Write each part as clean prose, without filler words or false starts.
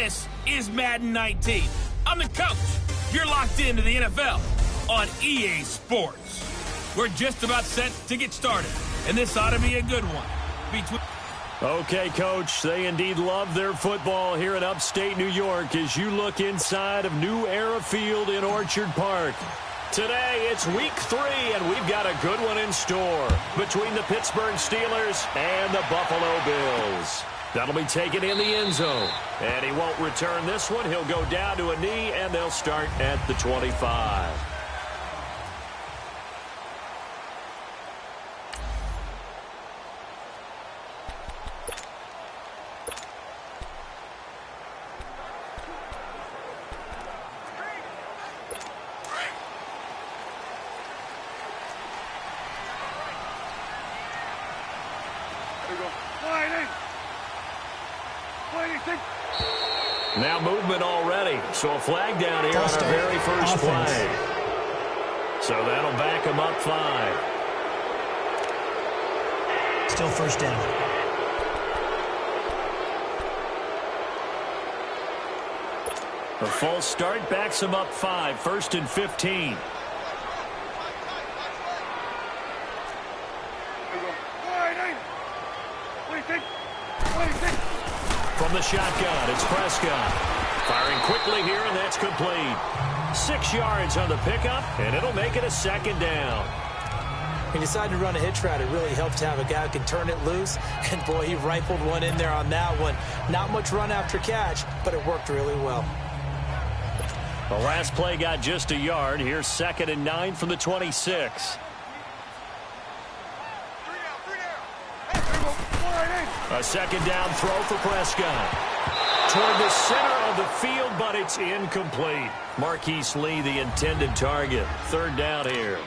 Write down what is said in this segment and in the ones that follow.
This is Madden 19. I'm the coach. You're locked into the NFL on EA Sports. We're just about set to get started, and this ought to be a good one. Okay, Coach, they indeed love their football here in upstate New York as you look inside of New Era Field in Orchard Park. Today, it's week 3, and we've got a good one in store between the Pittsburgh Steelers and the Buffalo Bills. That'll be taken in the end zone, and he won't return this one. He'll go down to a knee, and they'll start at the 25. Now movement already, so a flag down here on our very first play. So that'll back him up 5. Still first down. A false start backs him up 5, 1st and 15. From the shotgun, it's Prescott. Firing quickly here, and that's complete. 6 yards on the pickup, and it'll make it a 2nd down. He decided to run a hitch route. It really helped to have a guy who can turn it loose. And, boy, he rifled one in there on that one. Not much run after catch, but it worked really well. The last play got just a yard. Here's 2nd and 9 from the 26. A 2nd down throw for Prescott. Toward the center of the field, but it's incomplete. Marquise Lee, the intended target. 3rd down here.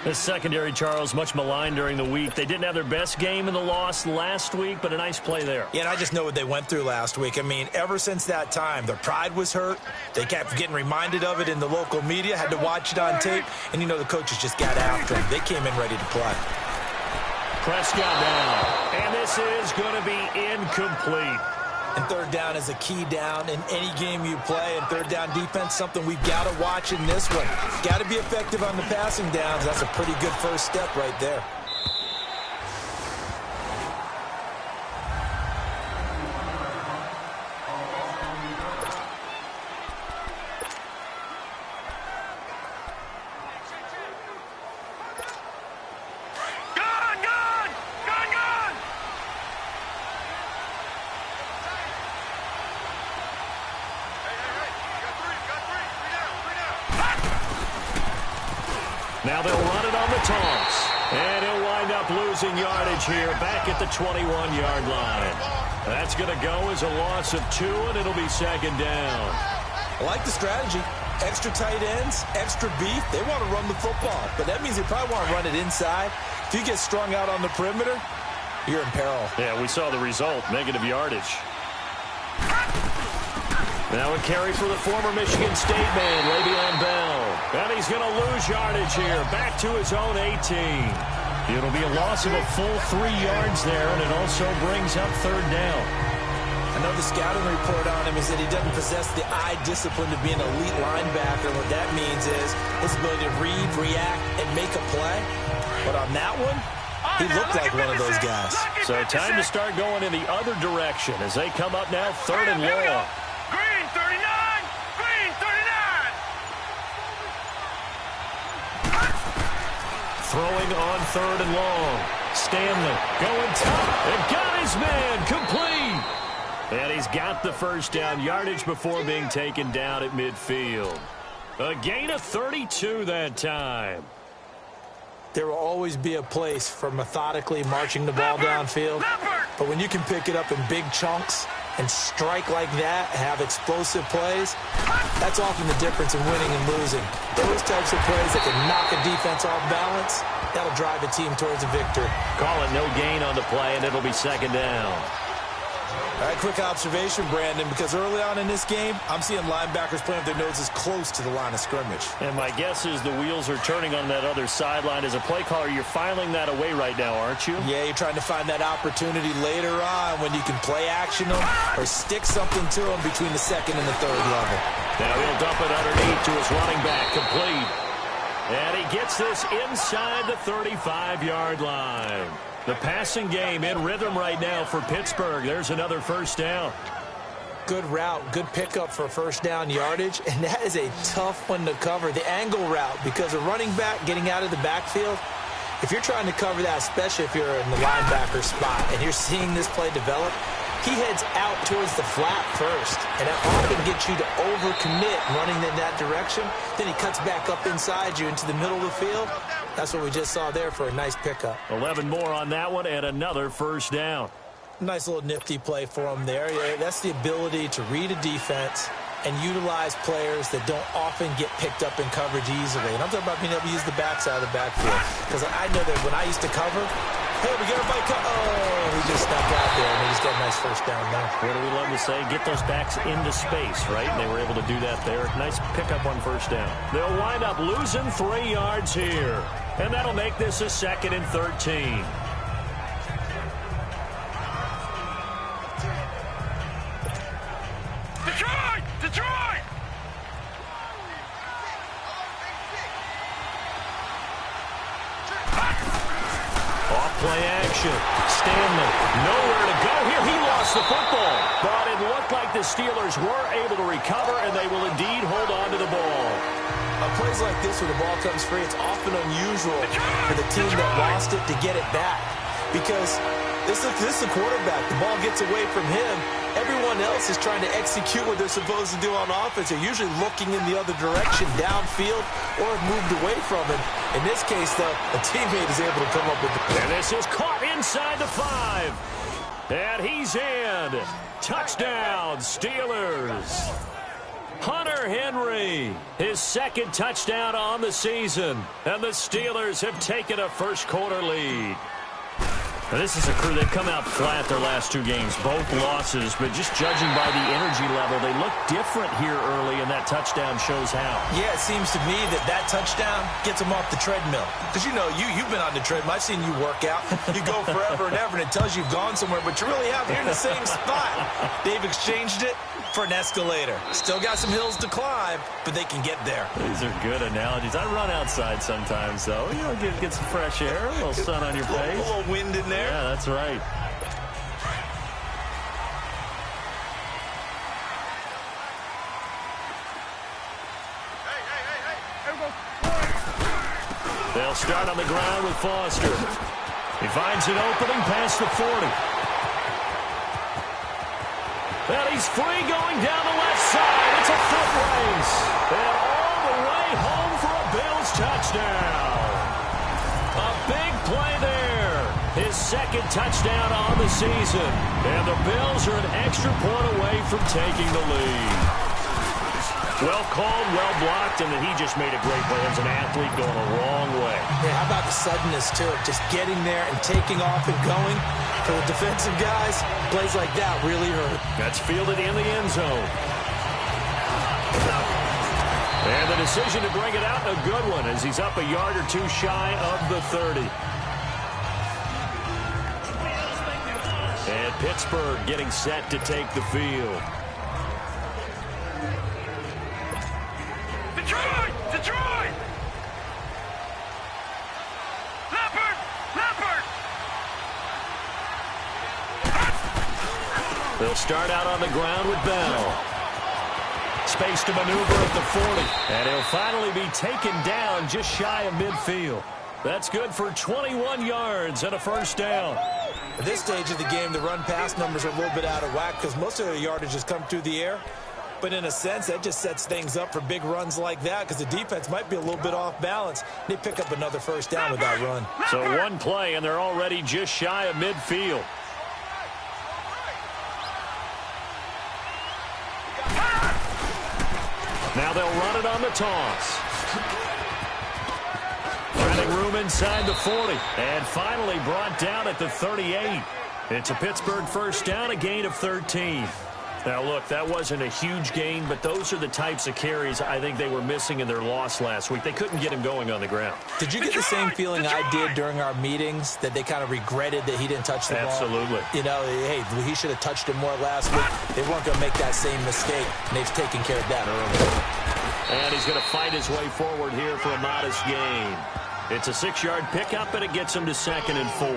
This secondary, Charles, much maligned during the week. They didn't have their best game in the loss last week, but a nice play there. Yeah, and I just know what they went through last week. I mean, ever since that time, their pride was hurt. They kept getting reminded of it in the local media, had to watch it on tape, and, you know, the coaches just got after them. They came in ready to play. Prescott down, and this is going to be incomplete. And 3rd down is a key down in any game you play, and 3rd down defense, something we've got to watch in this one. Got to be effective on the passing downs. That's a pretty good first step right there. Now they'll run it on the toss. And he'll wind up losing yardage here back at the 21-yard line. That's going to go as a loss of 2, and it'll be 2nd down. I like the strategy. Extra tight ends, extra beef. They want to run the football, but that means they probably want to run it inside. If you get strung out on the perimeter, you're in peril. Yeah, we saw the result, negative yardage. Now a carry for the former Michigan State man, Le'Veon Bell. And he's going to lose yardage here, back to his own 18. It'll be a loss of a full 3 yards there, and it also brings up 3rd down. I know the scouting report on him is that he doesn't possess the eye discipline to be an elite linebacker. What that means is his ability to read, react, and make a play. But on that one, he looked like one of those guys. So time to start going in the other direction as they come up now 3rd and long. Green 39! Green 39! Throwing on 3rd and long. Stanley going top and got his man complete. And he's got the first down yardage before being taken down at midfield. A gain of 32 that time. There will always be a place for methodically marching the ball downfield. But when you can pick it up in big chunks and strike like that, have explosive plays, that's often the difference in winning and losing. Those types of plays that can knock a defense off balance, that'll drive a team towards a victory. Call it no gain on the play, and it'll be 2nd down. All right, quick observation, Brandon, because early on in this game, I'm seeing linebackers playing with their noses close to the line of scrimmage. And my guess is the wheels are turning on that other sideline. As a play caller, you're filing that away right now, aren't you? Yeah, you're trying to find that opportunity later on when you can play action them or stick something to them between the second and the third level. Now he'll dump it underneath to his running back, complete. And he gets this inside the 35-yard line. The passing game in rhythm right now for Pittsburgh. There's another first down. Good route, good pickup for first down yardage, and that is a tough one to cover. The angle route, because a running back getting out of the backfield, if you're trying to cover that, especially if you're in the linebacker spot and you're seeing this play develop, he heads out towards the flat first, and that often gets you to overcommit running in that direction. Then he cuts back up inside you into the middle of the field. That's what we just saw there for a nice pickup. 11 more on that one and another first down. Nice little nifty play for him there. Yeah, that's the ability to read a defense and utilize players that don't often get picked up in coverage easily. And I'm talking about being able to use the backside of the backfield. Because I know that when I used to cover, hey, we got everybody he just snuck out there, and he just got a nice first down there. What do we love to say? Get those backs into space, right? And they were able to do that there. Nice pickup on first down. They'll wind up losing 3 yards here. And that'll make this a 2nd and 13. Detroit! Off-play action. Stanley, nowhere to go here. He lost the football. But it looked like the Steelers were able to recover, and they will indeed hold on to the ball. Plays like this where the ball comes free, it's often unusual for the team that lost it to get it back. Because this is the quarterback. The ball gets away from him. Everyone else is trying to execute what they're supposed to do on offense. They're usually looking in the other direction, downfield, or have moved away from him. In this case, though, a teammate is able to come up with the... And this is caught inside the 5. And he's in. Touchdown, Steelers. Hunter Henry, his 2nd touchdown on the season. And the Steelers have taken a first-quarter lead. Now, this is a crew. They've come out flat their last 2 games, both losses, but just judging by the energy level, they look different here early, and that touchdown shows how. Yeah, it seems to me that touchdown gets them off the treadmill. Because, you've been on the treadmill. I've seen you work out. You go forever and ever, and it tells you you've gone somewhere, but you really have. You're in the same spot. They've exchanged it for an escalator. Still got some hills to climb, but they can get there. These are good analogies. I run outside sometimes, though. Get some fresh air, a little sun on your face. A little wind in there. Yeah, that's right. They'll start on the ground with Foster. He finds an opening past the 40. And he's free going down the left side. It's a foot race. And all the way home for a Bills touchdown. A big play there. His 2nd touchdown on the season. And the Bills are an extra point away from taking the lead. Well called, well blocked, and then he just made a great play as an athlete going a long way. Yeah, how about the suddenness to it? Just getting there and taking off and going. For the defensive guys, plays like that really hurt. That's fielded in the end zone. And the decision to bring it out, a good one, as he's up a yard or 2 shy of the 30. And Pittsburgh getting set to take the field. Detroit! Leopard! They'll start out on the ground with Bell. Space to maneuver at the 40. And he'll finally be taken down just shy of midfield. That's good for 21 yards and a first down. At this stage of the game, the run-pass numbers are a little bit out of whack because most of the yardage has come through the air. But in a sense, that just sets things up for big runs like that because the defense might be a little bit off balance. They pick up another first down with that run. So one play, and they're already just shy of midfield. Now they'll run it on the toss. Finding room inside the 40. And finally brought down at the 38. It's a Pittsburgh first down, a gain of 13. Now, look, that wasn't a huge gain, but those are the types of carries I think they were missing in their loss last week. They couldn't get him going on the ground. Did you get the same feeling I did during our meetings, that they kind of regretted that he didn't touch the ball? Absolutely. You know, hey, he should have touched it more last week. They weren't going to make that same mistake, and they've taken care of that early. And he's going to fight his way forward here for a modest gain. It's a 6-yard pickup, and it gets him to 2nd and 4.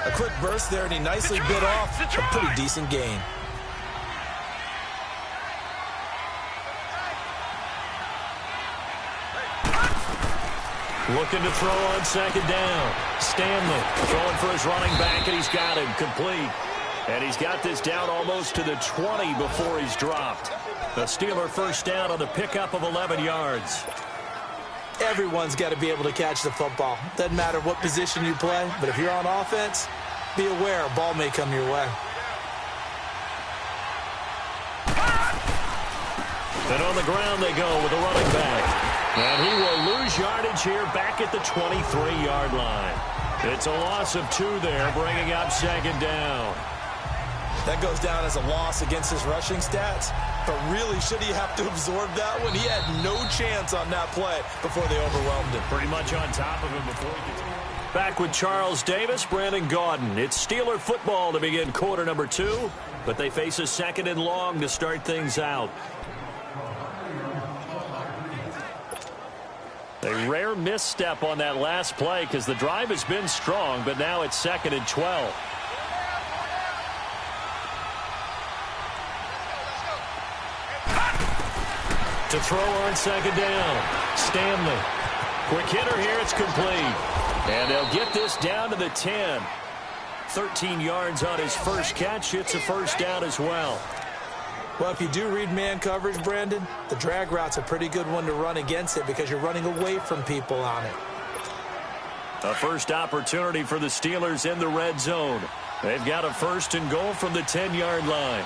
A quick burst there, and he nicely bit off a pretty decent gain. Looking to throw on 2nd down. Stanley throwing for his running back, and he's got him complete. And he's got this down almost to the 20 before he's dropped. The Steeler first down on the pickup of 11 yards. Everyone's got to be able to catch the football. Doesn't matter what position you play, but if you're on offense, be aware a ball may come your way. And on the ground they go with a running back. And he will lose yardage here back at the 23-yard line. It's a loss of 2 there, bringing up 2nd down. That goes down as a loss against his rushing stats. But really, should he have to absorb that one? He had no chance on that play before they overwhelmed him. Pretty much on top of him before he gets back with Charles Davis, Brandon Gaudin. It's Steeler football to begin quarter number 2, but they face a 2nd and long to start things out. A rare misstep on that last play because the drive has been strong, but now it's 2nd and 12. To throw on 2nd down. Stanley. Quick hitter here. It's complete. And they'll get this down to the 10. 13 yards on his first catch. It's a first down as well. Well, if you do read man coverage, Brandon, the drag route's a pretty good one to run against it because you're running away from people on it. A first opportunity for the Steelers in the red zone. They've got a 1st and goal from the 10-yard line.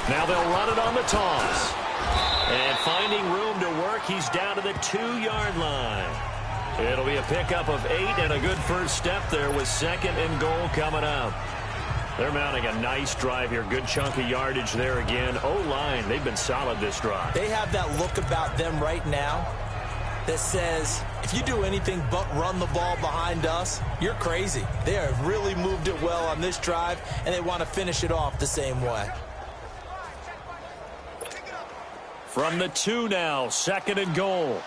Now they'll run it on the toss. And finding room to work, he's down to the 2-yard line. It'll be a pickup of 8 and a good first step there with 2nd and goal coming up. They're mounting a nice drive here. Good chunk of yardage there again. O-line, they've been solid this drive. They have that look about them right now that says, if you do anything but run the ball behind us, you're crazy. They have really moved it well on this drive, and they want to finish it off the same way. From the 2 now, 2nd and goal.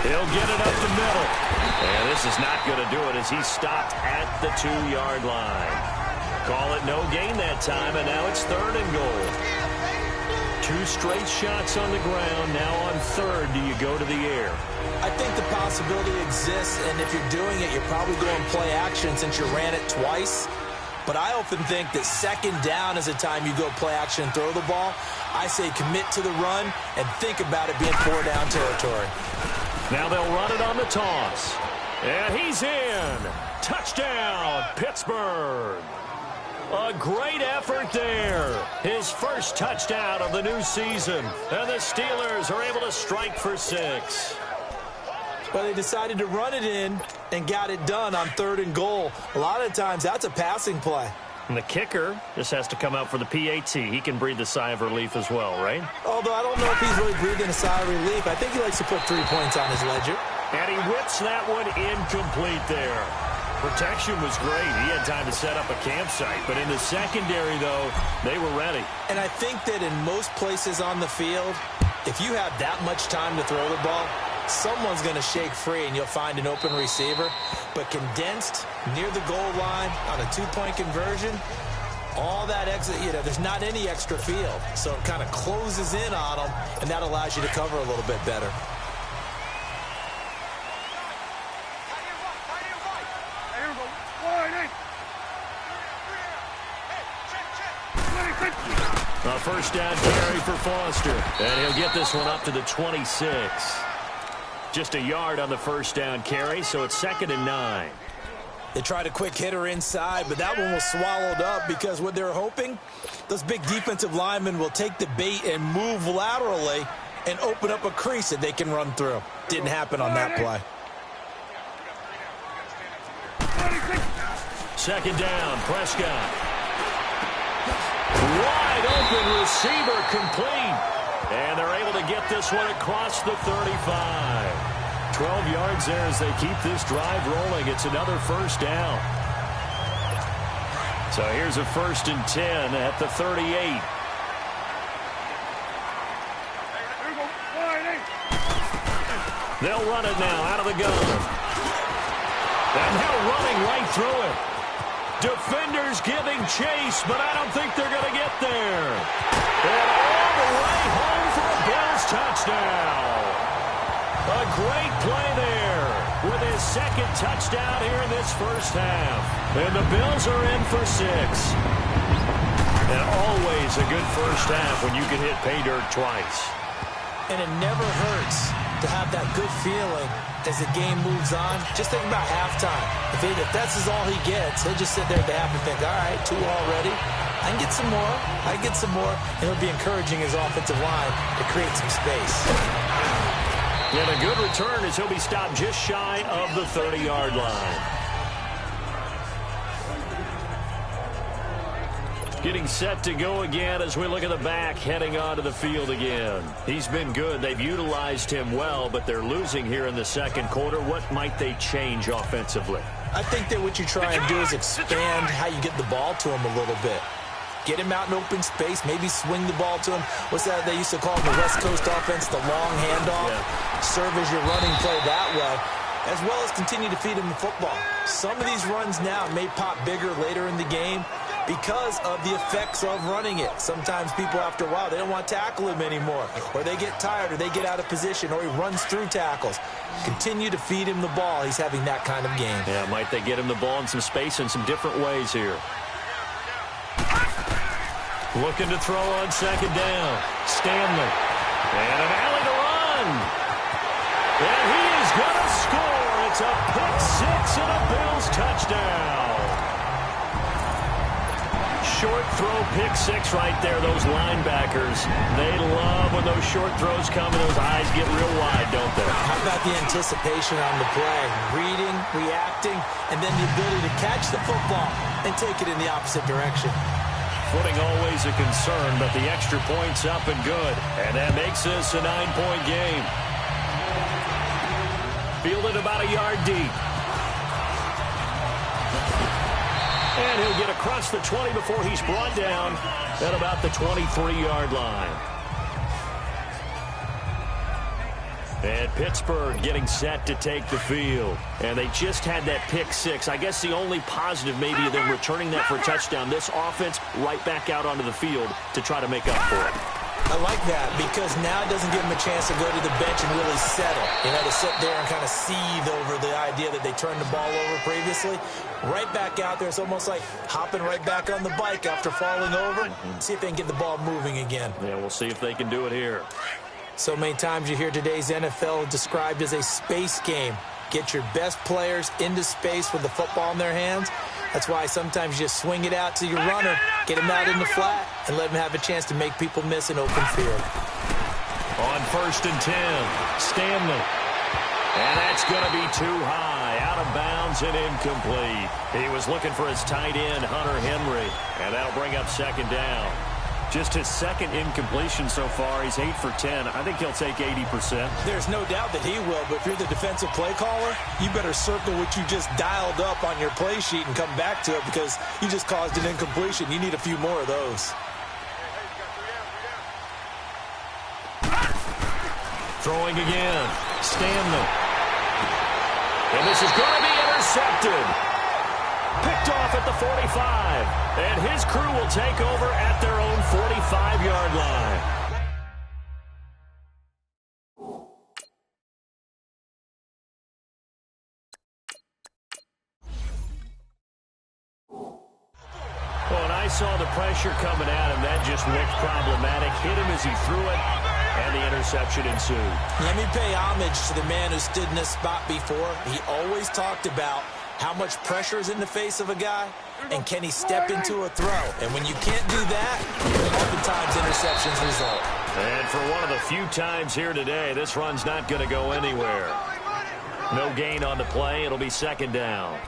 He'll get it up the middle. And this is not going to do it as he stopped at the 2-yard line. Call it no gain that time, and now it's 3rd and goal. 2 straight shots on the ground. Now on 3rd, do you go to the air? I think the possibility exists, and if you're doing it, you're probably going play action since you ran it twice. But I often think that 2nd down is a time you go play action and throw the ball. I say commit to the run and think about it being 4-down territory. Now they'll run it on the toss. And he's in. Touchdown, Pittsburgh. A great effort there. His first touchdown of the new season. And the Steelers are able to strike for 6. Well, they decided to run it in and got it done on 3rd and goal. A lot of times, that's a passing play. And the kicker just has to come out for the PAT. He can breathe a sigh of relief as well, right? Although I don't know if he's really breathing a sigh of relief. I think he likes to put 3 points on his ledger. And he whips that one incomplete there. Protection was great. He had time to set up a campsite. But in the secondary, though, they were ready. And I think that in most places on the field, if you have that much time to throw the ball, someone's going to shake free and you'll find an open receiver. But condensed near the goal line on a 2-point conversion, all that extra, there's not any extra field. So it kind of closes in on them, and that allows you to cover a little bit better. A first down carry for Foster. And he'll get this one up to the 26. Just a yard on the first down carry, so it's 2nd and 9. They tried a quick hitter inside, but that one was swallowed up because what they're hoping, those big defensive linemen will take the bait and move laterally and open up a crease that they can run through. Didn't happen on that play. Second down, Prescott. Wide open receiver complete. And they're able to get this one across the 35. 12 yards there as they keep this drive rolling. It's another first down. So here's a 1st and 10 at the 38. They'll run it now out of the gun. And they're running right through it. Defenders giving chase, but I don't think they're going to get there. And all the way home for a Bills touchdown. A great play there with his second touchdown here in this first half. And the Bills are in for 6. And always a good first half when you can hit pay dirt twice. And it never hurts to have that good feeling as the game moves on. Just think about halftime. If that's all he gets, he'll just sit there at the half and think, all right, 2 already. I can get some more. I can get some more. And it'll be encouraging his offensive line to create some space. And a good return as he'll be stopped just shy of the 30-yard line. Getting set to go again as we look at the back heading onto the field again. He's been good. They've utilized him well, but they're losing here in the second quarter. What might they change offensively? I think that what you try and do is expand how you get the ball to him a little bit. Get him out in open space, maybe swing the ball to him. What's that they used to call in the West Coast offense, the long handoff? Yeah. Serve as your running play that way, as well as continue to feed him the football. Some of these runs now may pop bigger later in the game because of the effects of running it. Sometimes people, after a while, they don't want to tackle him anymore, or they get tired, or they get out of position, or he runs through tackles. Continue to feed him the ball. He's having that kind of game. Yeah, might they get him the ball in some space in some different ways here. Looking to throw on second down. Stanley. And an alley to run. And he is going to score. It's a pick 6 and a Bills touchdown. Short throw, pick 6 right there. Those linebackers, they love when those short throws come and those eyes get real wide, don't they? How about the anticipation on the play? Reading, reacting, and then the ability to catch the football and take it in the opposite direction. Footing always a concern, but the extra point's up and good. And that makes this a 9-point game. Fielded about a yard deep. And he'll get across the 20 before he's brought down at about the 23-yard line. And Pittsburgh getting set to take the field. And they just had that pick 6. I guess the only positive maybe of them returning that for a touchdown. This offense right back out onto the field to try to make up for it. I like that because now it doesn't give them a chance to go to the bench and really settle. You know, to sit there and kind of seethe over the idea that they turned the ball over previously. Right back out there. It's almost like hopping right back on the bike after falling over. See if they can get the ball moving again. Yeah, we'll see if they can do it here. So many times you hear today's NFL described as a space game. Get your best players into space with the football in their hands. That's why sometimes you just swing it out to your runner, get him out in the flat, and let him have a chance to make people miss an open field. On 1st and 10, Stanley. And that's going to be too high, out of bounds and incomplete. He was looking for his tight end, Hunter Henry, and that'll bring up second down. Just his second incompletion so far. He's 8 for 10. I think he'll take 80%. There's no doubt that he will, but if you're the defensive play caller, you better circle what you just dialed up on your play sheet and come back to it because you just caused an incompletion. You need a few more of those. Throwing again. Stanley. And this is going to be intercepted. Picked off at the 45. And his crew will take over at their own 45-yard line. Well, and I saw the pressure coming at him. That just looked problematic. Hit him as he threw it, and the interception ensued. Let me pay homage to the man who stood in this spot before. He always talked about How much pressure is in the face of a guy? And can he step into a throw? And when you can't do that, oftentimes interceptions result. And for one of the few times here today, this run's not going to go anywhere. No gain on the play. It'll be second down.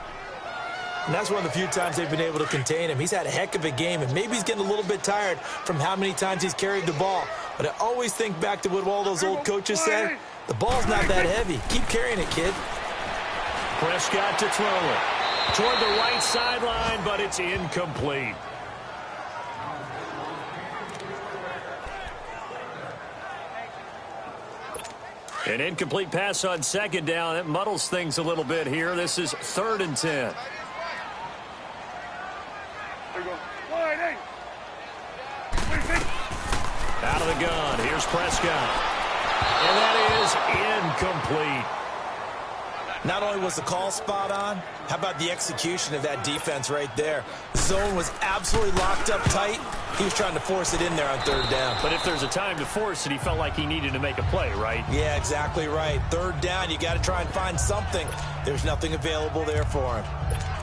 And that's one of the few times they've been able to contain him. He's had a heck of a game, and maybe he's getting a little bit tired from how many times he's carried the ball. But I always think back to what all those old coaches say. The ball's not that heavy. Keep carrying it, kid. Prescott to throw it. Toward the right sideline, but it's incomplete. An incomplete pass on second down. It muddles things a little bit here. This is 3rd and 10. Out of the gun. Here's Prescott. And that is incomplete. Not only was the call spot on, how about the execution of that defense right there? The zone was absolutely locked up tight. He was trying to force it in there on 3rd down. But if there's a time to force it, he felt like he needed to make a play, right? Yeah, exactly right. 3rd down, you got to try and find something. There's nothing available there for him.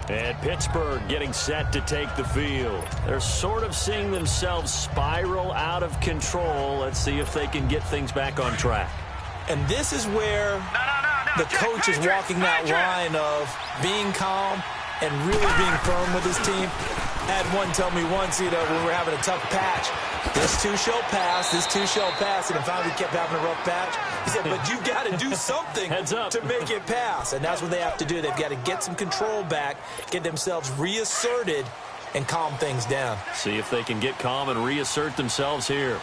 And Pittsburgh getting set to take the field. They're sort of seeing themselves spiral out of control. Let's see if they can get things back on track. And this is where the coach is walking that line of being calm and really being firm with his team. Had one tell me once, when we're having a tough patch, this too shall pass, this too shall pass, and finally kept having a rough patch. He said, but you got to do something to make it pass, and that's what they have to do. They've got to get some control back, get themselves reasserted, and calm things down. See if they can get calm and reassert themselves here.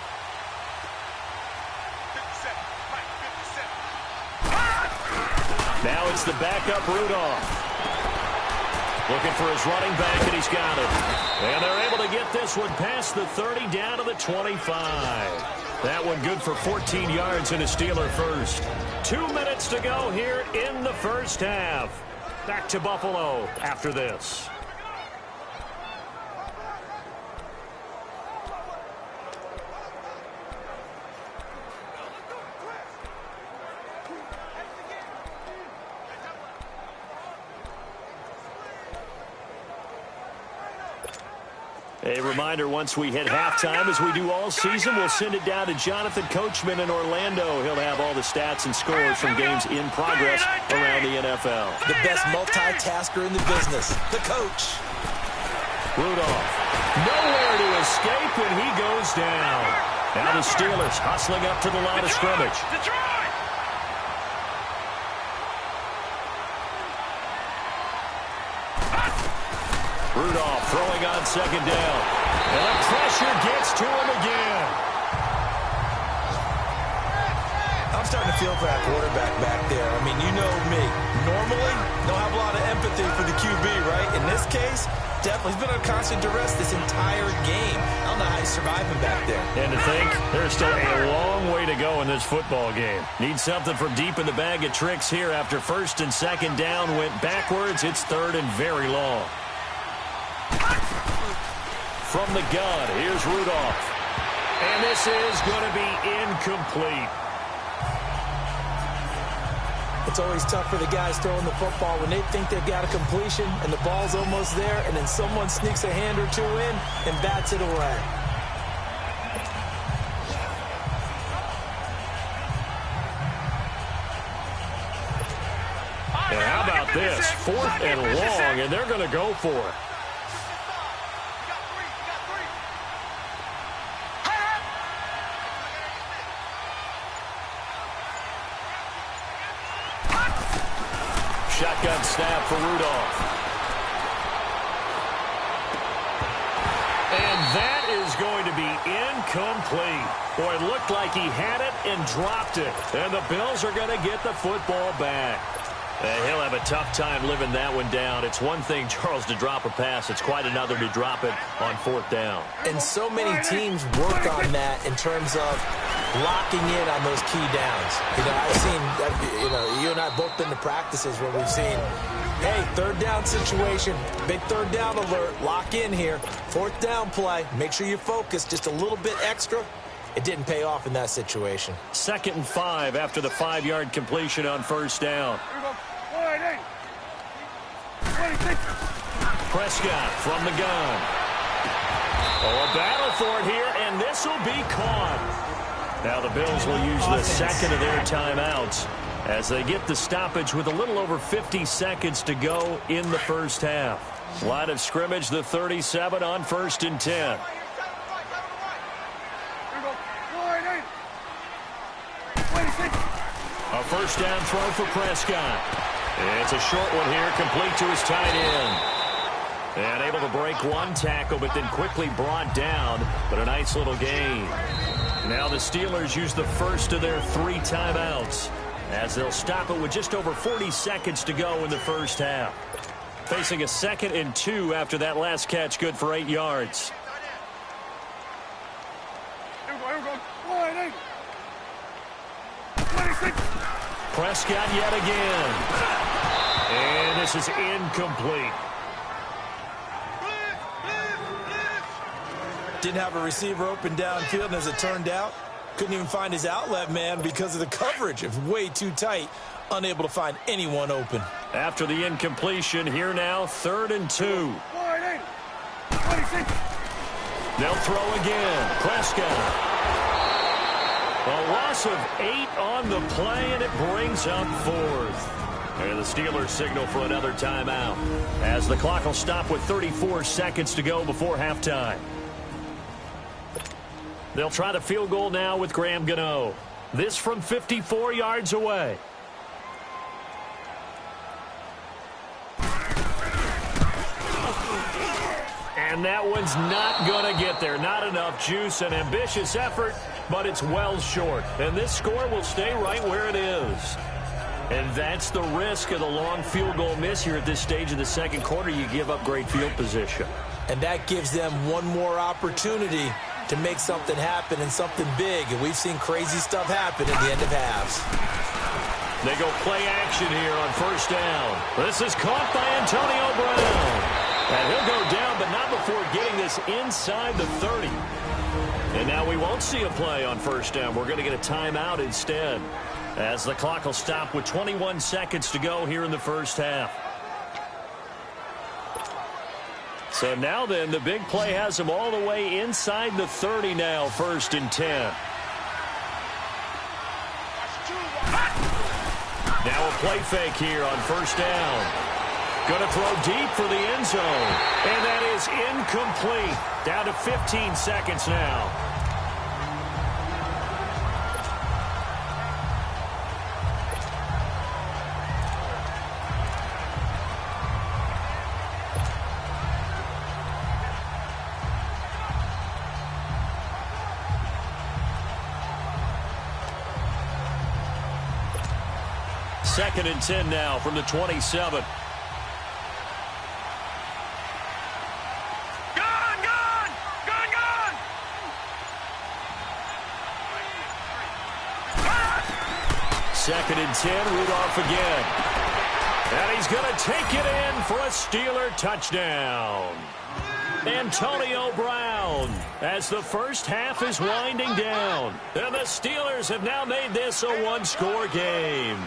Now it's the backup Rudolph. Looking for his running back, and he's got it. And they're able to get this one past the 30 down to the 25. That one good for 14 yards in a Steeler first. 2 minutes to go here in the first half. Back to Buffalo after this. A reminder, once we hit halftime, as we do all season, we'll send it down to Jonathan Coachman in Orlando. He'll have all the stats and scores from games in progress around the NFL. The best multitasker in the business, the coach. Rudolph, nowhere to escape, and he goes down. Now the Steelers hustling up to the line of scrimmage. Rudolph throwing on second down. And the pressure gets to him again. I'm starting to feel for that quarterback back there. I mean, you know me. Normally, don't have a lot of empathy for the QB, right? In this case, definitely. He's been under constant duress this entire game. I don't know how he's surviving back there. And to think, there's still a long way to go in this football game. Need something from deep in the bag of tricks here after 1st and 2nd down went backwards. It's 3rd and very long. From the gun, here's Rudolph. And this is going to be incomplete. It's always tough for the guys throwing the football when they think they've got a completion and the ball's almost there, and then someone sneaks a hand or two in and bats it away. And how about this? 4th and long, and they're going to go for it. Shotgun snap for Rudolph. And that is going to be incomplete. Boy, it looked like he had it and dropped it. And the Bills are going to get the football back. And he'll have a tough time living that one down. It's one thing, Charles, to drop a pass. It's quite another to drop it on 4th down. And so many teams work on that in terms of locking in on those key downs. I've seen, you and I both been to practices where we've seen, hey, 3rd down situation, big 3rd down alert, lock in here, 4th down play, make sure you focus just a little bit extra. It didn't pay off in that situation. 2nd and 5 after the 5-yard completion on 1st down. Prescott from the gun. Oh, a battle for it here, and this will be caught. Now the Bills will use the second of their timeouts as they get the stoppage with a little over 50 seconds to go in the first half. Line of scrimmage, the 37 on 1st and 10. A first down throw for Prescott. It's a short one here, complete to his tight end. And able to break one tackle, but then quickly brought down, but a nice little gain. Now the Steelers use the first of their 3 timeouts as they'll stop it with just over 40 seconds to go in the first half. Facing a 2nd and 2 after that last catch, good for 8 yards. Prescott yet again. And this is incomplete. Didn't have a receiver open downfield, and as it turned out, couldn't even find his outlet man because of the coverage. It was way too tight, unable to find anyone open. After the incompletion, here now, 3rd and 2. They'll throw again. Prescott. A loss of 8 on the play, and it brings up 4th. And the Steelers signal for another timeout as the clock will stop with 34 seconds to go before halftime. They'll try the field goal now with Graham Gano. This from 54 yards away. And that one's not going to get there. Not enough juice, an ambitious effort, but it's well short. And this score will stay right where it is. And that's the risk of the long field goal miss here at this stage of the second quarter. You give up great field position. And that gives them one more opportunity to make something happen and something big. And we've seen crazy stuff happen at the end of halves. They go play action here on 1st down. This is caught by Antonio Brown. And he'll go down, but not before getting this inside the 30. And now we won't see a play on 1st down. We're going to get a timeout instead, as the clock will stop with 21 seconds to go here in the first half. So now then, the big play has them all the way inside the 30 now, 1st and 10. Now a play fake here on 1st down. Going to throw deep for the end zone. And that is incomplete. Down to 15 seconds now. Second and 10 now from the 27. Second and 10, Rudolph again. And he's going to take it in for a Steeler touchdown. Antonio Brown, as the first half is winding down. And the Steelers have now made this a one-score game.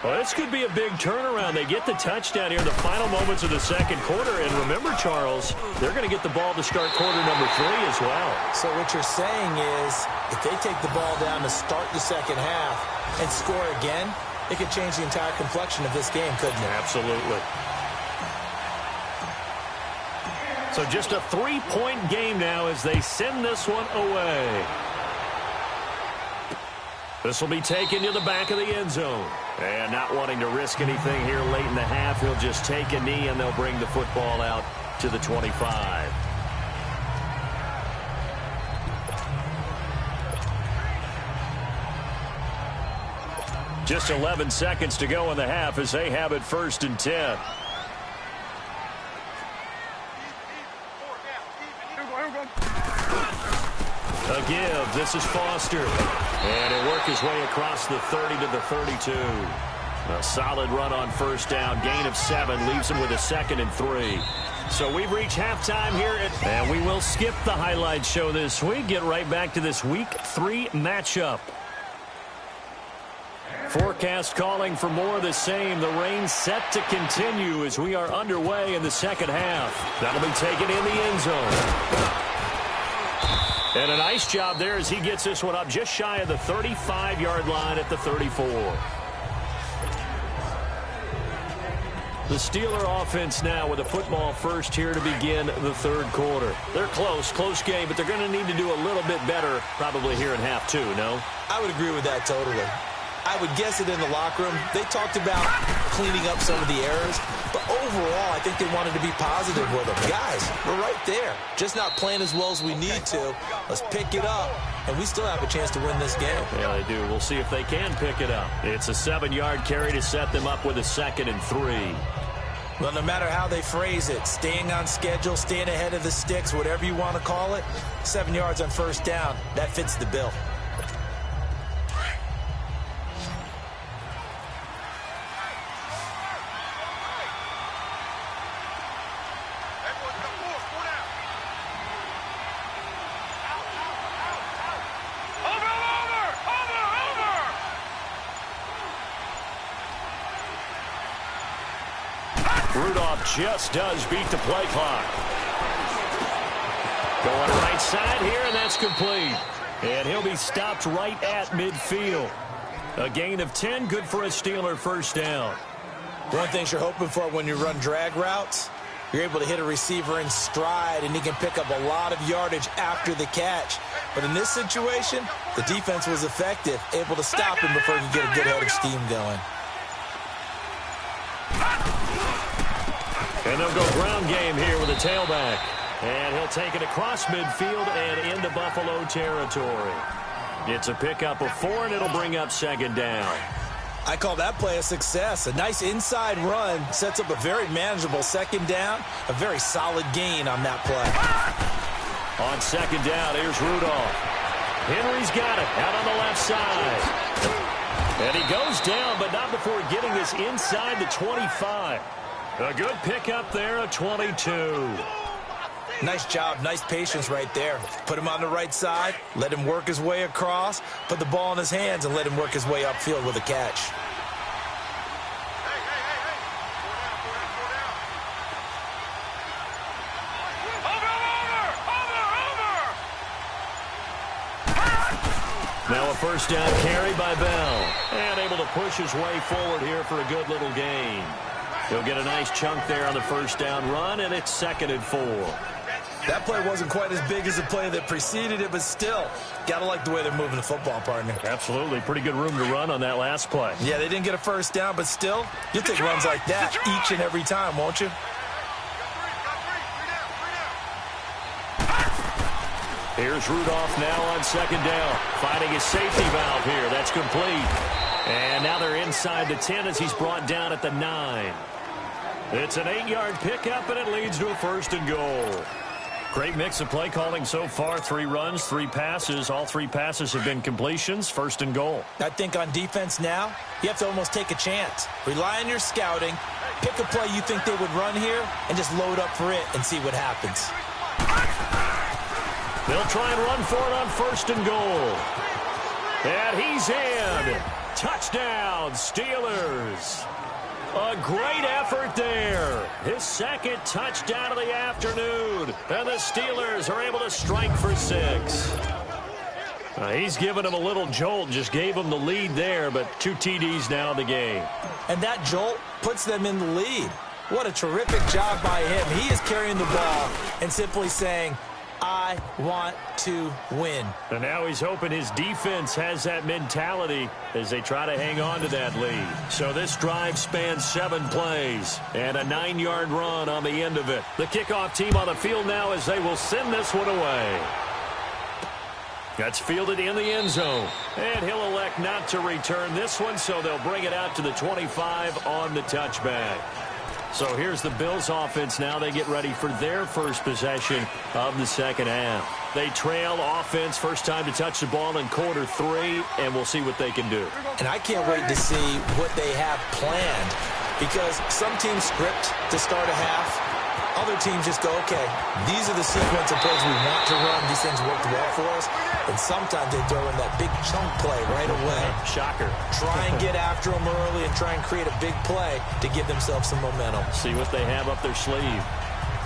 Well, this could be a big turnaround. They get the touchdown here in the final moments of the second quarter. And remember, Charles, they're going to get the ball to start quarter number 3 as well. So what you're saying is, if they take the ball down to start the second half and score again, it could change the entire complexion of this game, couldn't it? Absolutely. So just a 3-point game now as they send this one away. This will be taken to the back of the end zone. And not wanting to risk anything here late in the half, he'll just take a knee and they'll bring the football out to the 25. Just 11 seconds to go in the half as they have it 1st and 10. A give. This is Foster. And he'll work his way across the 30 to the 32. A solid run on 1st down. Gain of 7 leaves him with a 2nd and 3. So we've reached halftime here. And we will skip the highlight show this week. Get right back to this Week 3 matchup. Forecast calling for more of the same. The rain set to continue as we are underway in the second half. That'll be taken in the end zone. And a nice job there as he gets this one up just shy of the 35-yard line at the 34. The Steeler offense now with a football first here to begin the third quarter. They're close game, but they're going to need to do a little bit better probably here in half two, no? I would agree with that totally. I would guess it in the locker room. They talked about cleaning up some of the errors, but overall, I think they wanted to be positive with them. Guys, we're right there. Just not playing as well as we need to. Let's pick it up, and we still have a chance to win this game. Yeah, they do. We'll see if they can pick it up. It's a 7-yard carry to set them up with a 2nd and 3. Well, no matter how they phrase it, staying on schedule, staying ahead of the sticks, whatever you want to call it, 7 yards on first down, that fits the bill. Rudolph just does beat the play clock. Going right side here, and that's complete. And he'll be stopped right at midfield. A gain of 10, good for a Steeler first down. One thing you're hoping for when you run drag routes, you're able to hit a receiver in stride, and he can pick up a lot of yardage after the catch. But in this situation, the defense was effective, able to stop him before he could get a good head of steam going. And they'll go ground game here with a tailback. And he'll take it across midfield and into Buffalo territory. It's a pickup of 4, and it'll bring up 2nd down. I call that play a success. A nice inside run sets up a very manageable 2nd down. A very solid gain on that play. On 2nd down, here's Rudolph. Henry's got it out on the left side. And he goes down, but not before getting this inside the 25. A good pickup there, a 22. Nice job, nice patience right there. Put him on the right side, let him work his way across, put the ball in his hands, and let him work his way upfield with a catch. Now a first down carry by Bell. And able to push his way forward here for a good little gain. He'll get a nice chunk there on the first down run, and it's 2nd and 4. That play wasn't quite as big as the play that preceded it, but still, got to like the way they're moving the football, partner. Absolutely. Pretty good room to run on that last play. Yeah, they didn't get a first down, but still, you'll take runs like that each and every time, won't you? Here's Rudolph now on 2nd down. Finding his safety valve here. That's complete. And now they're inside the 10 as he's brought down at the 9. It's an 8-yard pickup, and it leads to a 1st and goal. Great mix of play calling so far. 3 runs, 3 passes. All 3 passes have been completions. 1st and goal. I think on defense now, you have to almost take a chance. Rely on your scouting. Pick a play you think they would run here, and just load up for it and see what happens. They'll try and run for it on 1st and goal. And he's in. Touchdown, Steelers. A great effort there. His 2nd touchdown of the afternoon. And the Steelers are able to strike for 6. He's given him a little jolt, just gave him the lead there, but 2 TDs now in the game. And that jolt puts them in the lead. What a terrific job by him. He is carrying the ball and simply saying, I want to win. And now he's hoping his defense has that mentality as they try to hang on to that lead. So this drive spans 7 plays and a 9-yard run on the end of it. The kickoff team on the field now as they will send this one away. That's fielded in the end zone. And he'll elect not to return this one, so they'll bring it out to the 25 on the touchback. So here's the Bills offense now. They get ready for their first possession of the second half. They trail offense, first time to touch the ball in quarter 3, and we'll see what they can do. And I can't wait to see what they have planned, because some teams script to start a half, Other teams just go, okay, these are the sequence of plays we want to run. These things worked well for us. And sometimes they throw in that big chunk play right away. Shocker. Try and get after them early and try and create a big play to give themselves some momentum. See what they have up their sleeve.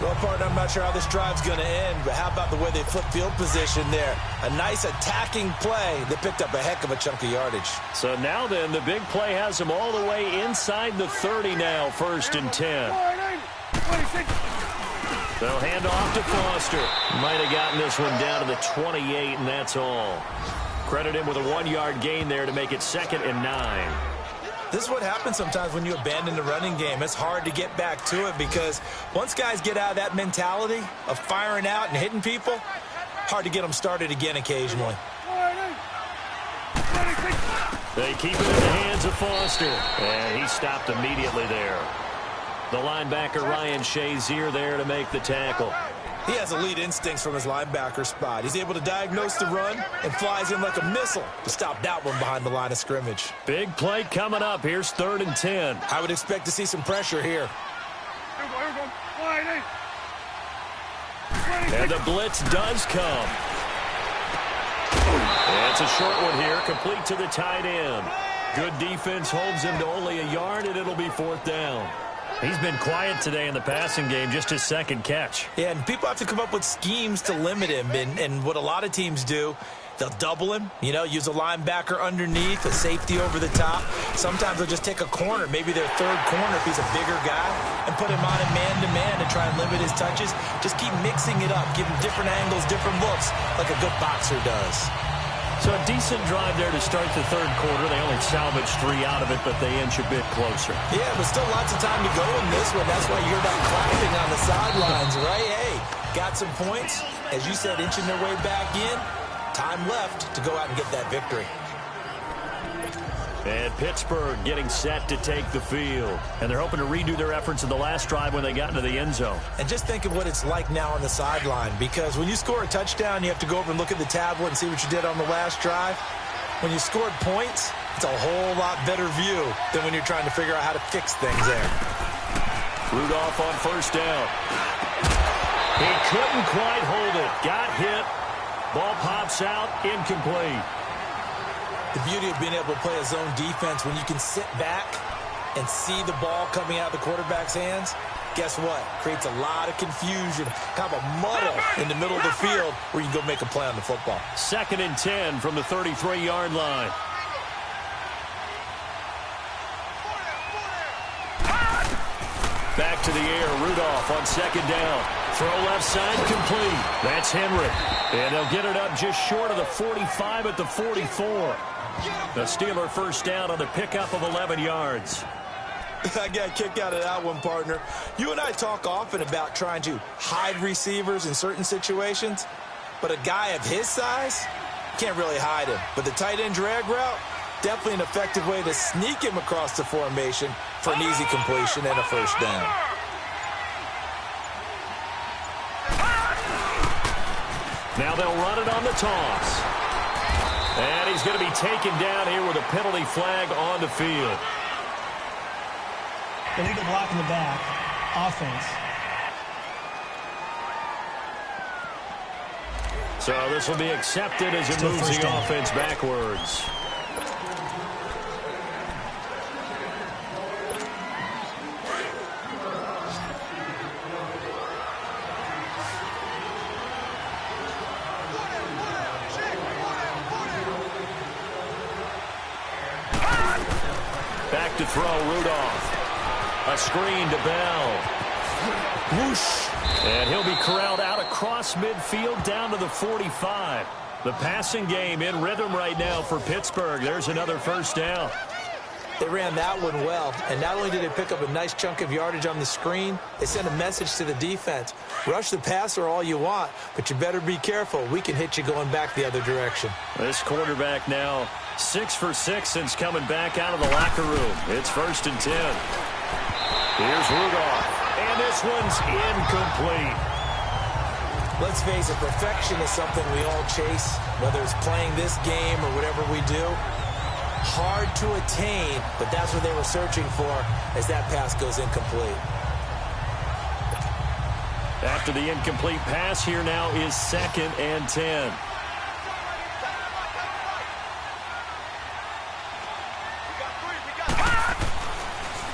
Well, partner, I'm not sure how this drive's going to end, but how about the way they flip field position there? A nice attacking play that picked up a heck of a chunk of yardage. So now then, the big play has them all the way inside the 30 now, 1st and 10. They'll hand off to Foster. Might have gotten this one down to the 28, and that's all. Credit him with a 1-yard gain there to make it 2nd and 9. This is what happens sometimes when you abandon the running game. It's hard to get back to it because once guys get out of that mentality of firing out and hitting people, hard to get them started again occasionally. They keep it in the hands of Foster, and he stopped immediately there. The linebacker Ryan Shazier there to make the tackle. He has elite instincts from his linebacker spot. He's able to diagnose the run and flies in like a missile to stop that one behind the line of scrimmage. Big play coming up. Here's 3rd and 10. I would expect to see some pressure here. And the blitz does come. And it's a short one here, complete to the tight end. Good defense holds him to only a yard, and it'll be 4th down. He's been quiet today in the passing game, just his 2nd catch. Yeah, and people have to come up with schemes to limit him. And what a lot of teams do, they'll double him, use a linebacker underneath, a safety over the top. Sometimes they'll just take a corner, maybe their 3rd corner if he's a bigger guy, and put him on a man-to-man to try and limit his touches. Just keep mixing it up, give him different angles, different looks, like a good boxer does. So a decent drive there to start the 3rd quarter. They only salvaged 3 out of it, but they inch a bit closer. Yeah, but still lots of time to go in this one. That's why you hear that clapping on the sidelines, right? Hey, got some points. As you said, inching their way back in. Time left to go out and get that victory. And Pittsburgh getting set to take the field. And they're hoping to redo their efforts in the last drive when they got into the end zone. And just think of what it's like now on the sideline, because when you score a touchdown, you have to go over and look at the tablet and see what you did on the last drive. When you scored points, it's a whole lot better view than when you're trying to figure out how to fix things there. Rudolph on 1st down. He couldn't quite hold it. Got hit. Ball pops out, incomplete. The beauty of being able to play a zone defense when you can sit back and see the ball coming out of the quarterback's hands, guess what? Creates a lot of confusion, kind of a muddle in the middle of the field where you can go make a play on the football. 2nd and 10 from the 33-yard line. Back to the air, Rudolph on 2nd down. Throw left side, complete. That's Henry. And they'll get it up just short of the 45 at the 44. The Steeler 1st down on the pickup of 11 yards. I got a kick out of that one, partner. You and I talk often about trying to hide receivers in certain situations, but a guy of his size can't really hide him. But the tight end drag route, definitely an effective way to sneak him across the formation for an easy completion and a 1st down. Now they'll run it on the toss. And he's going to be taken down here with a penalty flag on the field. Illegal block in the back. Offense. So this will be accepted as it moves the offense backwards. Back to throw, Rudolph. A screen to Bell. Whoosh. And he'll be corralled out across midfield down to the 45. The passing game in rhythm right now for Pittsburgh. There's another 1st down. They ran that one well, and not only did they pick up a nice chunk of yardage on the screen, they sent a message to the defense. Rush the passer all you want, but you better be careful. We can hit you going back the other direction. This quarterback now 6 for 6 since coming back out of the locker room. It's 1st and 10. Here's Rudolph, and this one's incomplete. Let's face it, perfection is something we all chase, whether it's playing this game or whatever we do. Hard to attain, but that's what they were searching for as that pass goes incomplete. after the incomplete pass. Here now is 2nd and 10.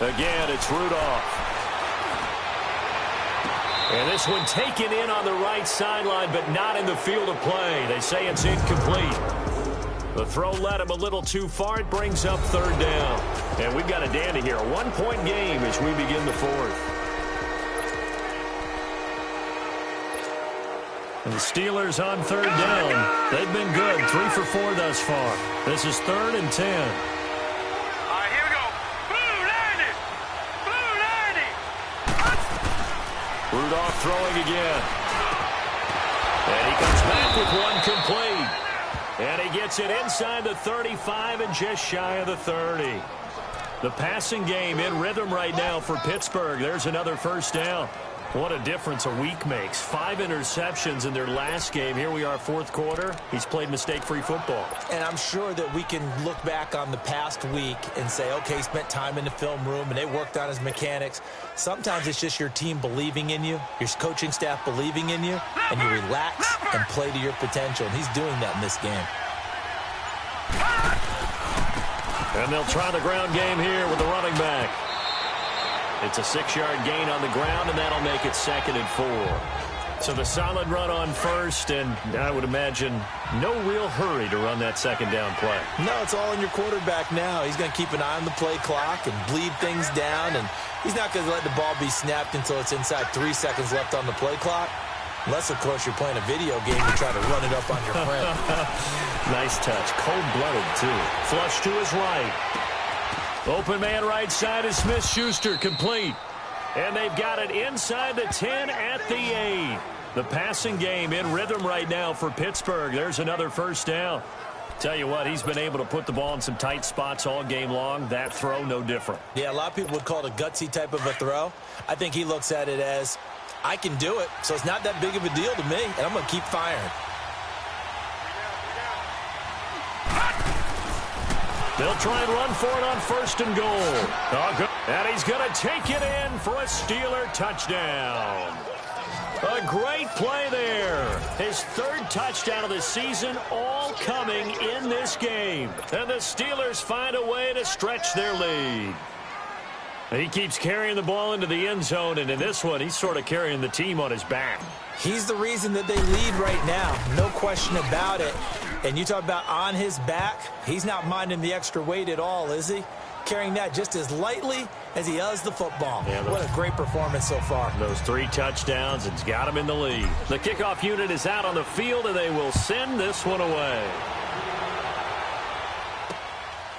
Again, it's Rudolph. And this one taken in on the right sideline, but not in the field of play. They say it's incomplete. The throw led him a little too far. It brings up 3rd down. And we've got a dandy here. A 1-point game as we begin the 4th. And the Steelers on 3rd down. They've been good. 3 for 4 thus far. This is 3rd and 10. Rudolph throwing again. And he comes back with one complete. And he gets it inside the 35 and just shy of the 30. The passing game in rhythm right now for Pittsburgh. There's another 1st down. What a difference a week makes. 5 interceptions in their last game. Here we are, 4th quarter. He's played mistake-free football. And I'm sure that we can look back on the past week and say, okay, he spent time in the film room and they worked on his mechanics. Sometimes it's just your team believing in you, your coaching staff believing in you, and you relax and play to your potential. And he's doing that in this game. And they'll try the ground game here with the running back. It's a 6-yard gain on the ground, and that'll make it 2nd and 4. So the solid run on 1st, and I would imagine no real hurry to run that 2nd down play. No, it's all in your quarterback now. He's going to keep an eye on the play clock and bleed things down, and he's not going to let the ball be snapped until it's inside 3 seconds left on the play clock. Unless, of course, you're playing a video game and try to run it up on your friend. Nice touch. Cold-blooded, too. Flush to his right. Open man right side is Smith-Schuster, complete. And they've got it inside the 10 at the 8. The passing game in rhythm right now for Pittsburgh. There's another 1st down. Tell you what, he's been able to put the ball in some tight spots all game long. That throw, no different. Yeah, a lot of people would call it a gutsy type of a throw. I think he looks at it as, I can do it, so it's not that big of a deal to me, and I'm going to keep firing. They'll try and run for it on 1st and goal. And he's going to take it in for a Steeler touchdown. A great play there. His 3rd touchdown of the season, all coming in this game. And the Steelers find a way to stretch their lead. And he keeps carrying the ball into the end zone, and in this one, he's sort of carrying the team on his back. He's the reason that they lead right now. No question about it. And you talk about on his back, he's not minding the extra weight at all, is he? Carrying that just as lightly as he does the football. Yeah, what a great performance so far. Those 3 touchdowns, it's got him in the lead. The kickoff unit is out on the field, and they will send this one away.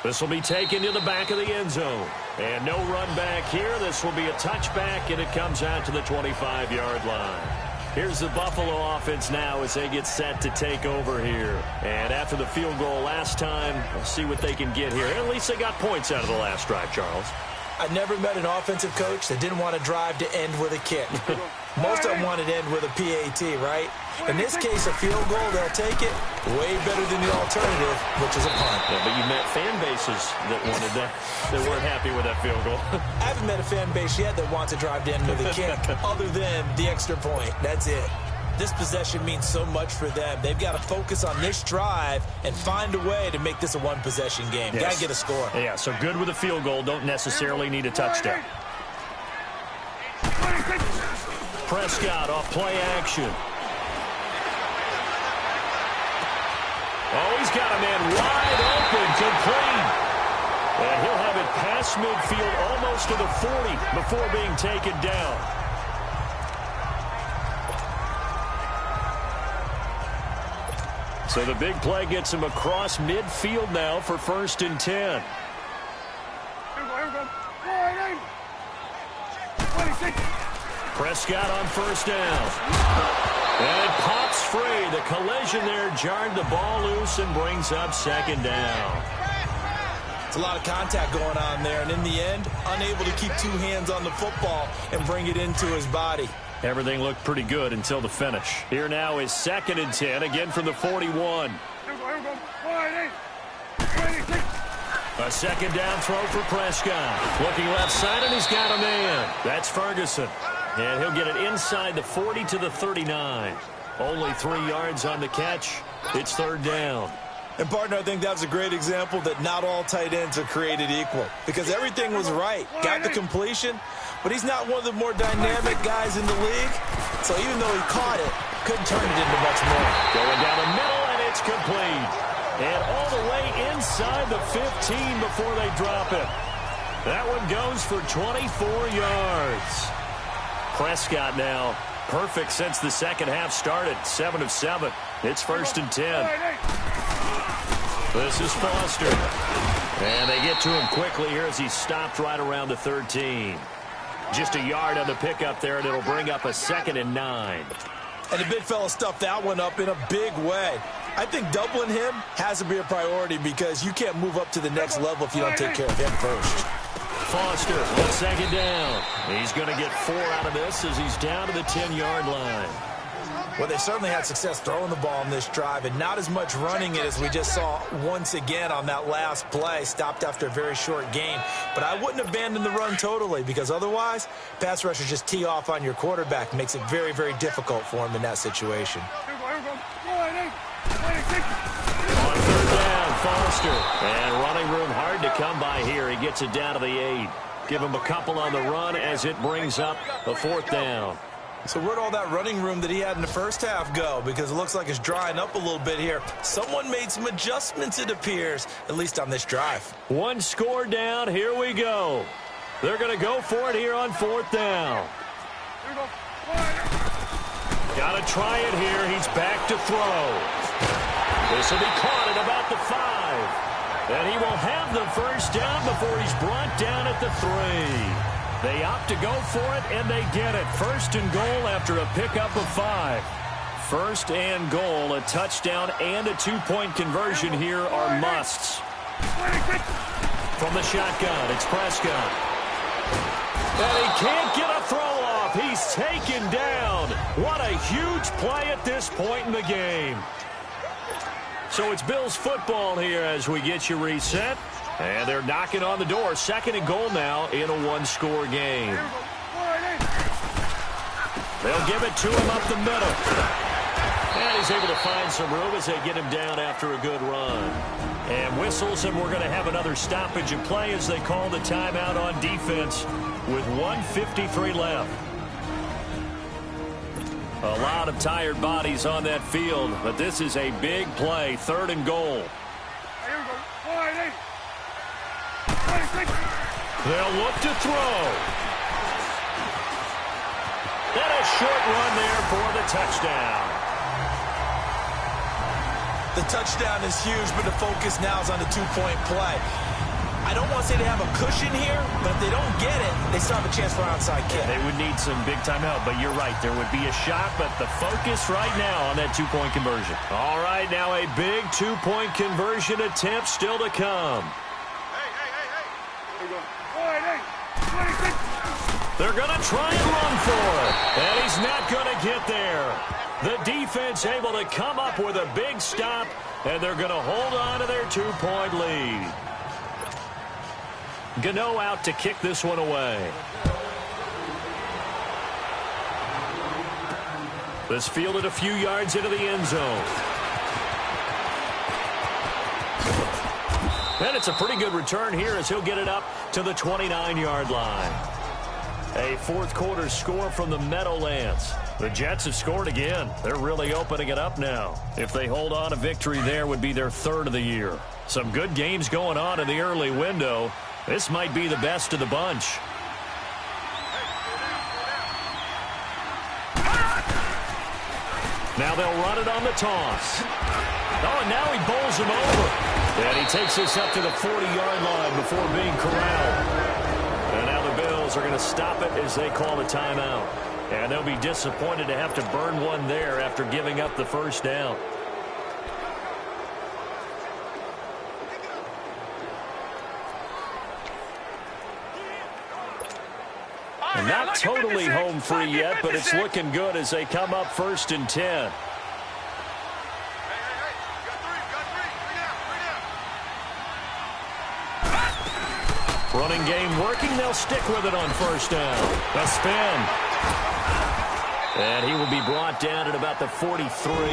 This will be taken to the back of the end zone. And no run back here. This will be a touchback, and it comes out to the 25-yard line. Here's the Buffalo offense now as they get set to take over here. And after the field goal last time, we'll see what they can get here. At least they got points out of the last drive, Charles. I never met an offensive coach that didn't want to drive to end with a kick. Most of them wanted to end with a PAT, right? In this case, a field goal, they'll take it way better than the alternative, which is a punt. Yeah, but you met fan bases that wanted that, that weren't happy with that field goal. I haven't met a fan base yet that wants to drive to end with a kick other than the extra point. That's it. This possession means so much for them. They've got to focus on this drive and find a way to make this a one-possession game. Yes. Got to get a score. Yeah, so good with a field goal. Don't necessarily need a touchdown. Prescott off play action. Oh, he's got a man wide open, complete. And he'll have it past midfield almost to the 40 before being taken down. So the big play gets him across midfield now for 1st and 10. Prescott on 1st down. And it pops free. The collision there jarred the ball loose and brings up 2nd down. It's a lot of contact going on there, and in the end, unable to keep 2 hands on the football and bring it into his body. Everything looked pretty good until the finish. Here now is 2nd and 10, again from the 41. A 2nd down throw for Prescott. Looking left side, and he's got a man. That's Ferguson. And he'll get it inside the 40 to the 39. Only 3 yards on the catch. It's 3rd down. And, partner, I think that's a great example that not all tight ends are created equal because everything was right. Got the completion, but he's not one of the more dynamic guys in the league. So even though he caught it, couldn't turn it into much more. Going down the middle, and it's complete. And all the way inside the 15 before they drop it. That one goes for 24 yards. Prescott now perfect since the second half started. 7 of 7. It's 1st and 10. This is Foster. And they get to him quickly here as he stopped right around the 13. Just a yard on the pickup there, and it'll bring up a 2nd and 9. And the big fella stuffed that one up in a big way. I think doubling him has to be a priority because you can't move up to the next level if you don't take care of him first. Foster on 2nd down. He's going to get 4 out of this as he's down to the 10-yard line. Well, they certainly had success throwing the ball in this drive and not as much running it as we just saw once again on that last play. Stopped after a very short gain. But I wouldn't abandon the run totally because otherwise, pass rushers just tee off on your quarterback. Makes it very, very difficult for him in that situation. On 3rd down, Foster. And running room hard to come by here. He gets it down to the 8. Give him a couple on the run as it brings up a 4th down. So where'd all that running room that he had in the first half go? Because it looks like it's drying up a little bit here. Someone made some adjustments, it appears, at least on this drive. 1 score down. Here we go. They're going to go for it here on 4th down. Got to try it here. He's back to throw. This will be caught at about the 5. And he will have the 1st down before he's brought down at the 3. They opt to go for it, and they get it. 1st and goal after a pickup of 5. 1st and goal, a touchdown and a 2-point conversion here are musts. From the shotgun, it's Prescott. And he can't get a throw off. He's taken down. What a huge play at this point in the game. So it's Bills football here as we get you reset. And they're knocking on the door. 2nd and goal now in a 1-score game. They'll give it to him up the middle. And he's able to find some room as they get him down after a good run. And whistles, and we're going to have another stoppage of play as they call the timeout on defense with 1:53 left. A lot of tired bodies on that field, but this is a big play. 3rd and goal. They'll look to throw. And a short run there for the touchdown. The touchdown is huge, but the focus now is on the 2-point play. I don't want to say they have a cushion here, but if they don't get it, they still have a chance for an onside kick. They would need some big time help, but you're right. There would be a shot, but the focus right now on that 2-point conversion. All right, now a big 2-point conversion attempt still to come. They're going to try and run for it, and he's not going to get there. The defense able to come up with a big stop, and they're going to hold on to their 2-point lead. Gano out to kick this one away. This fielded a few yards into the end zone. And it's a pretty good return here as he'll get it up to the 29-yard line. A 4th quarter score from the Meadowlands. The Jets have scored again. They're really opening it up now. If they hold on, a victory there would be their 3rd of the year. Some good games going on in the early window. This might be the best of the bunch. Now they'll run it on the toss. Oh, and now he bowls him over. And he takes this up to the 40-yard line before being corralled. And now the Bills are going to stop it as they call a timeout. And they'll be disappointed to have to burn one there after giving up the 1st down. And not totally home free yet, but it's looking good as they come up 1st and 10. Running game working. They'll stick with it on 1st down. A spin. And he will be brought down at about the 43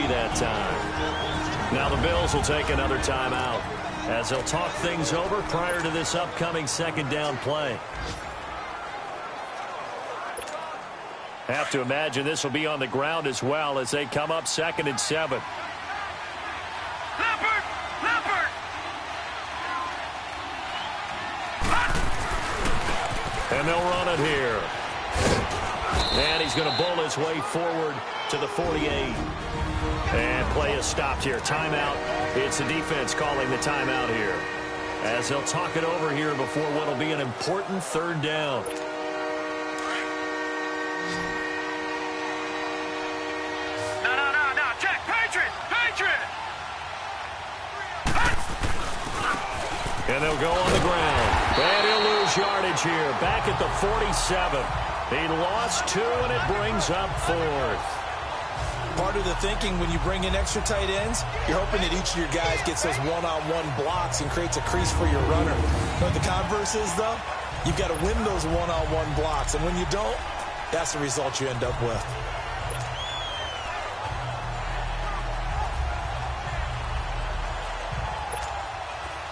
that time. Now the Bills will take another timeout as they'll talk things over prior to this upcoming second down play. Have to imagine this will be on the ground as well as they come up 2nd and 7. And they'll run it here. And he's going to bowl his way forward to the 48. And play is stopped here. Timeout. It's the defense calling the timeout here, as they'll talk it over here before what will be an important 3rd down. No. Check. Patriot. And they'll go on the ground. And he'll lose yardage here. Back at the 47. He lost 2, and it brings up 4th. Part of the thinking when you bring in extra tight ends, you're hoping that each of your guys gets those one-on-one blocks and creates a crease for your runner. But the converse is, though, you've got to win those one-on-one blocks. And when you don't, that's the result you end up with.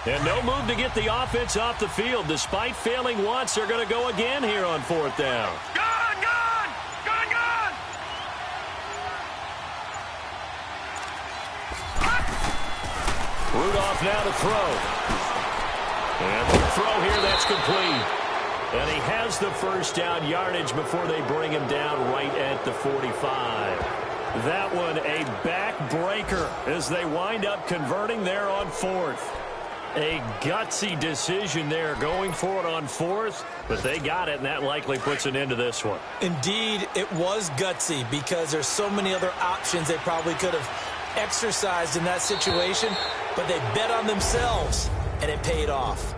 And no move to get the offense off the field. Despite failing once, they're going to go again here on 4th down. Gone! Rudolph now to throw. And the throw here, that's complete. And he has the 1st down yardage before they bring him down right at the 45. That one a backbreaker as they wind up converting there on 4th. A gutsy decision there going for it on 4th, but they got it, and that likely puts an end to this one. Indeed, it was gutsy because there's so many other options they probably could have exercised in that situation, but they bet on themselves, and it paid off.